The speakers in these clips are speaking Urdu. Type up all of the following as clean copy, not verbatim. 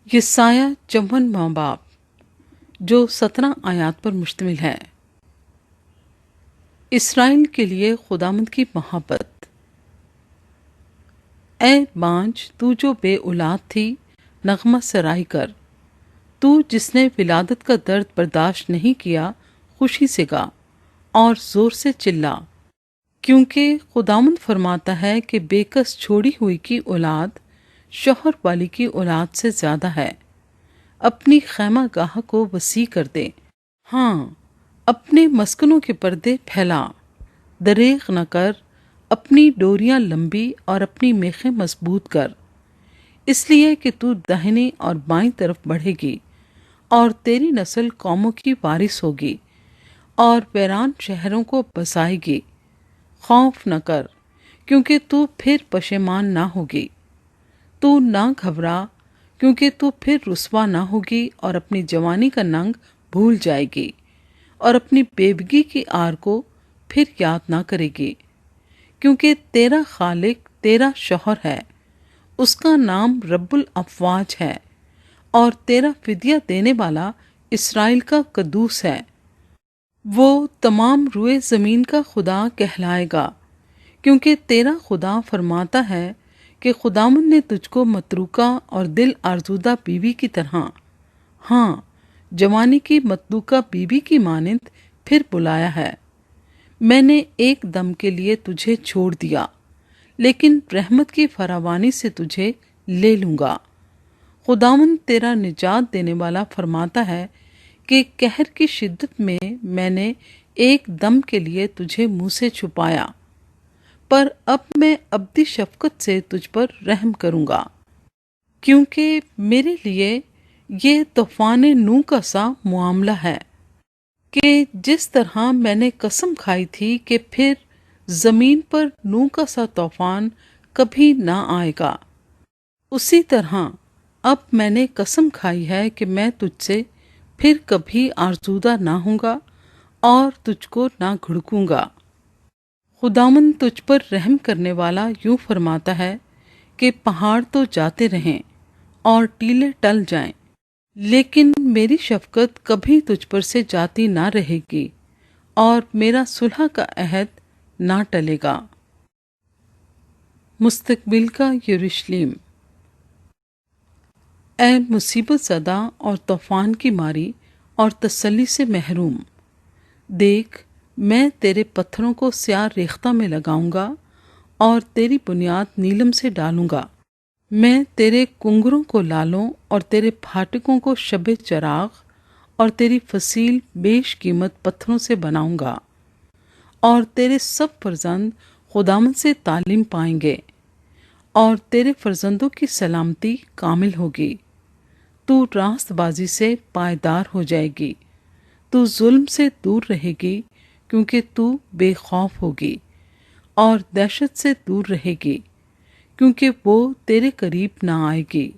یسایہ 54واں باب جو 17 آیات پر مشتمل ہے۔ اسرائیل کے لیے خداوند کی محبت۔ اے بانجھ، تو جو بے اولاد تھی، نغمہ سرائی کر۔ تو جس نے ولادت کا درد برداشت نہیں کیا، خوشی سے گا اور زور سے چلا، کیونکہ خداوند فرماتا ہے کہ بے کس چھوڑی ہوئی کی اولاد شوہر والی کی اولاد سے زیادہ ہے۔ اپنی خیمہ گاہ کو وسیع کر دے، ہاں اپنے مسکنوں کے پردے پھیلا، دریغ نہ کر، اپنی ڈوریاں لمبی اور اپنی میخیں مضبوط کر، اس لیے کہ تو داہنی اور بائیں طرف بڑھے گی اور تیری نسل قوموں کی وارث ہوگی اور ویران شہروں کو بسائے گی۔ خوف نہ کر، کیونکہ تو پھر پشیمان نہ ہوگی۔ تو نہ گھبرا، کیونکہ تو پھر رسوا نہ ہوگی اور اپنی جوانی کا ننگ بھول جائے گی اور اپنی بیوگی کی آر کو پھر یاد نہ کرے گی، کیونکہ تیرا خالق تیرا شوہر ہے، اس کا نام رب الافواج ہے، اور تیرا فدیہ دینے والا اسرائیل کا قدوس ہے۔ وہ تمام روئے زمین کا خدا کہلائے گا، کیونکہ تیرا خدا فرماتا ہے کہ خداوند نے تجھ کو متروکہ اور دل آرزودہ بیوی کی طرح، ہاں جوانی کی متروکہ بیوی کی مانند پھر بلایا ہے۔ میں نے ایک دم کے لیے تجھے چھوڑ دیا، لیکن رحمت کی فراوانی سے تجھے لے لوں گا۔ خداوند تیرا نجات دینے والا فرماتا ہے کہ قہر کی شدت میں نے ایک دم کے لیے تجھے منہ سے چھپایا، پر اب میں ابدی شفقت سے تجھ پر رحم کروں گا، کیونکہ میرے لیے یہ طوفان نوح کا سا معاملہ ہے کہ جس طرح میں نے قسم کھائی تھی کہ پھر زمین پر نوح کا سا طوفان کبھی نہ آئے گا، اسی طرح اب میں نے قسم کھائی ہے کہ میں تجھ سے پھر کبھی آرزودہ نہ ہوں گا اور تجھ کو نہ گھڑکوں گا۔ خداوند تجھ پر رحم کرنے والا یوں فرماتا ہے کہ پہاڑ تو جاتے رہیں اور ٹیلے ٹل جائیں، لیکن میری شفقت کبھی تجھ پر سے جاتی نہ رہے گی اور میرا صلح کا عہد نہ ٹلے گا۔ مستقبل کا یروشلم۔ اے مصیبت زدہ اور طوفان کی ماری اور تسلی سے محروم، دیکھ میں تیرے پتھروں کو سیاہ ریختہ میں لگاؤں گا اور تیری بنیاد نیلم سے ڈالوں گا۔ میں تیرے کنگروں کو لالوں اور تیرے پھاٹکوں کو شب چراغ اور تیری فصیل بیش قیمت پتھروں سے بناؤں گا، اور تیرے سب فرزند خداوند سے تعلیم پائیں گے، اور تیرے فرزندوں کی سلامتی کامل ہوگی۔ تو راست بازی سے پائیدار ہو جائے گی، تو ظلم سے دور رہے گی، کیونکہ تو بے خوف ہوگی، اور دہشت سے دور رہے گی، کیونکہ وہ تیرے قریب نہ آئے گی۔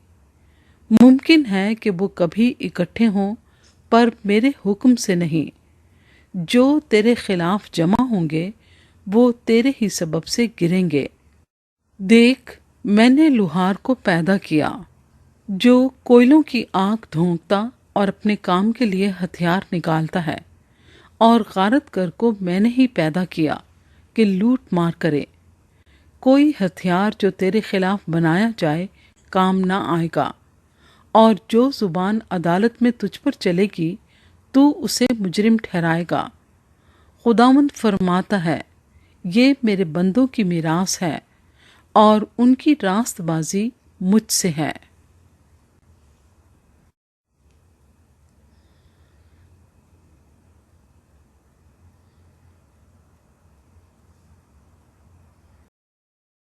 ممکن ہے کہ وہ کبھی اکٹھے ہوں، پر میرے حکم سے نہیں۔ جو تیرے خلاف جمع ہوں گے، وہ تیرے ہی سبب سے گریں گے۔ دیکھ میں نے لوہار کو پیدا کیا، جو کوئلوں کی آگ دھونکتا اور اپنے کام کے لیے ہتھیار نکالتا ہے، اور غارت گر کو میں نے ہی پیدا کیا کہ لوٹ مار کرے۔ کوئی ہتھیار جو تیرے خلاف بنایا جائے کام نہ آئے گا، اور جو زبان عدالت میں تجھ پر چلے گی تو اسے مجرم ٹھہرائے گا۔ خداوند فرماتا ہے، یہ میرے بندوں کی میراث ہے، اور ان کی راست بازی مجھ سے ہے۔